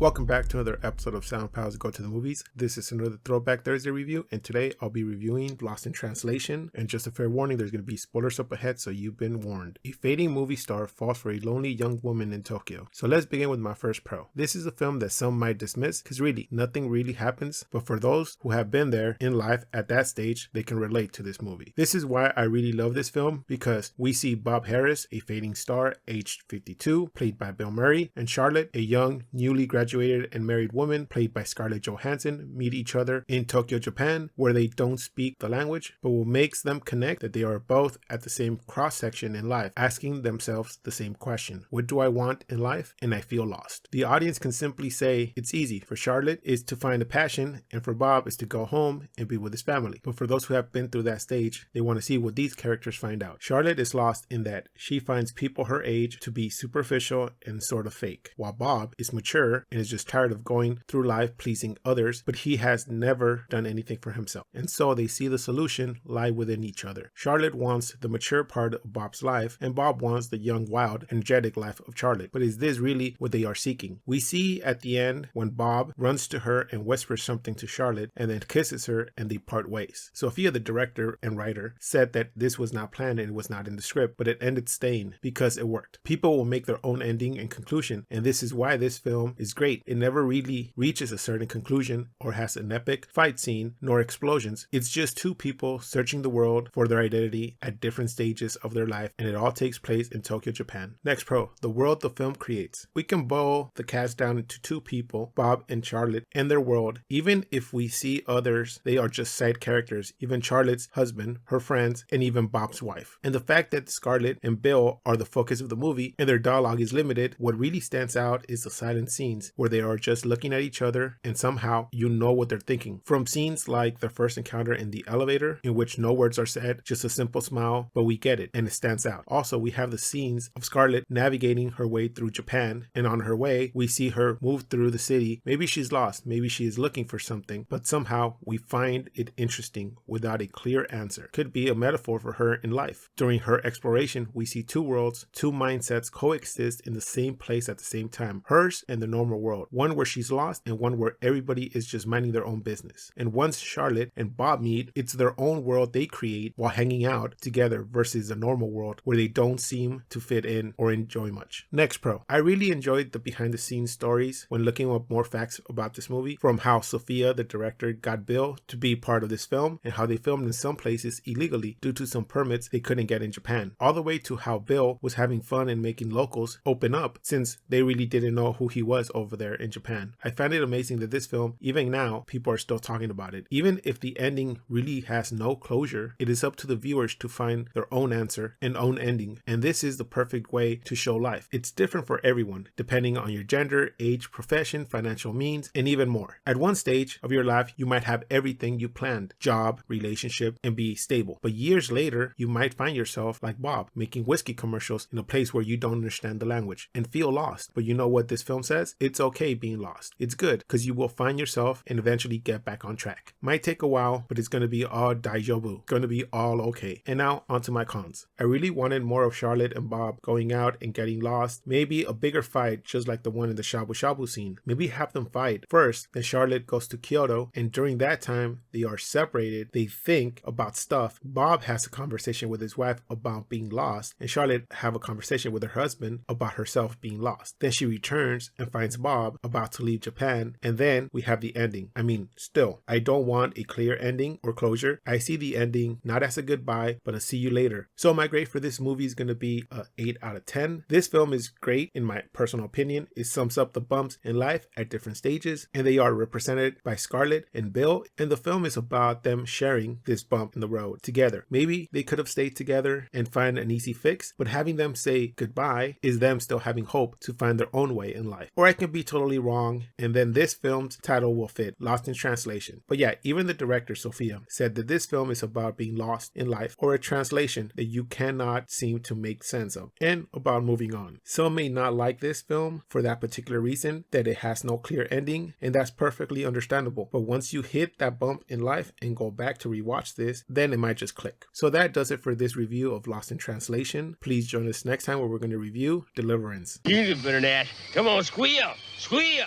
Welcome back to another episode of Sound Pals Go to the Movies. This is another Throwback Thursday review, and today I'll be reviewing Lost in Translation. And just a fair warning, there's going to be spoilers up ahead, so you've been warned. A fading movie star falls for a lonely young woman in Tokyo. So let's begin with my first pro. This is a film that some might dismiss, because really, nothing really happens, but for those who have been there in life at that stage, they can relate to this movie. This is why I really love this film, because we see Bob Harris, a fading star, aged 52, played by Bill Murray, and Charlotte, a young, newly graduated and married woman played by Scarlett Johansson, meet each other in Tokyo, Japan, where they don't speak the language, but what makes them connect that they are both at the same cross-section in life, asking themselves the same question: what do I want in life? And I feel lost. The audience can simply say it's easy. For Charlotte is to find a passion, and for Bob is to go home and be with his family. But for those who have been through that stage, they want to see what these characters find out. Charlotte is lost in that she finds people her age to be superficial and sort of fake, while Bob is mature and is just tired of going through life pleasing others, but he has never done anything for himself. And so they see the solution lie within each other. Charlotte wants the mature part of Bob's life, and Bob wants the young, wild, energetic life of Charlotte. But is this really what they are seeking? We see at the end when Bob runs to her and whispers something to Charlotte and then kisses her, and they part ways. Sofia, the director and writer, said that this was not planned and it was not in the script, but it ended staying because it worked. People will make their own ending and conclusion, and this is why this film is great. It never really reaches a certain conclusion or has an epic fight scene nor explosions. It's just two people searching the world for their identity at different stages of their life, and it all takes place in Tokyo, Japan. Next pro, the world the film creates. We can boil the cast down into two people, Bob and Charlotte, and their world. Even if we see others, they are just side characters, even Charlotte's husband, her friends, and even Bob's wife. And the fact that Scarlett and Bill are the focus of the movie and their dialogue is limited, what really stands out is the silent scenes where they are just looking at each other and somehow you know what they're thinking. From scenes like their first encounter in the elevator, in which no words are said, just a simple smile, but we get it and it stands out. Also, we have the scenes of Scarlett navigating her way through Japan, and on her way we see her move through the city. Maybe she's lost, maybe she is looking for something, but somehow we find it interesting without a clear answer. Could be a metaphor for her in life. During her exploration, we see two worlds, two mindsets coexist in the same place at the same time, hers and the normal world. One where she's lost and one where everybody is just minding their own business. And once Charlotte and Bob meet, it's their own world they create while hanging out together versus a normal world where they don't seem to fit in or enjoy much. Next pro, I really enjoyed the behind the scenes stories when looking up more facts about this movie, from how Sofia, the director, got Bill to be part of this film and how they filmed in some places illegally due to some permits they couldn't get in Japan, all the way to how Bill was having fun and making locals open up since they really didn't know who he was over there in Japan. I find it amazing that this film, even now, people are still talking about it. Even if the ending really has no closure, it is up to the viewers to find their own answer and own ending. And this is the perfect way to show life. It's different for everyone, depending on your gender, age, profession, financial means, and even more. At one stage of your life, you might have everything you planned: job, relationship, and be stable. But years later, you might find yourself like Bob, making whiskey commercials in a place where you don't understand the language and feel lost. But you know what this film says? It's okay being lost. It's good because you will find yourself and eventually get back on track. Might take a while, but it's going to be all daijoubu. Going to be all okay. And now onto my cons. I really wanted more of Charlotte and Bob going out and getting lost. Maybe a bigger fight, just like the one in the shabu shabu scene. Maybe have them fight first, then Charlotte goes to Kyoto, and during that time they are separated. They think about stuff. Bob has a conversation with his wife about being lost, and Charlotte have a conversation with her husband about herself being lost. Then she returns and finds Bob about to leave Japan, and then we have the ending. I mean, still, I don't want a clear ending or closure. I see the ending not as a goodbye, but a see you later. So my grade for this movie is going to be a 8 out of 10. This film is great in my personal opinion. It sums up the bumps in life at different stages, and they are represented by Scarlett and Bill, and the film is about them sharing this bump in the road together. Maybe they could have stayed together and find an easy fix, but having them say goodbye is them still having hope to find their own way in life. Or I can be totally wrong, and then this film's title will fit: Lost in Translation. But yeah, even the director, Sofia, said that this film is about being lost in life, or a translation that you cannot seem to make sense of, and about moving on. Some may not like this film for that particular reason, that it has no clear ending, and that's perfectly understandable. But once you hit that bump in life and go back to rewatch this, then it might just click. So that does it for this review of Lost in Translation. Please join us next time where we're going to review Deliverance. He's a bitter ass. Come on, squeal. Squeal!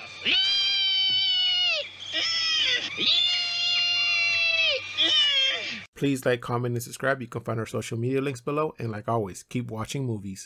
Please like, comment, and subscribe. You can find our social media links below. And like always, keep watching movies.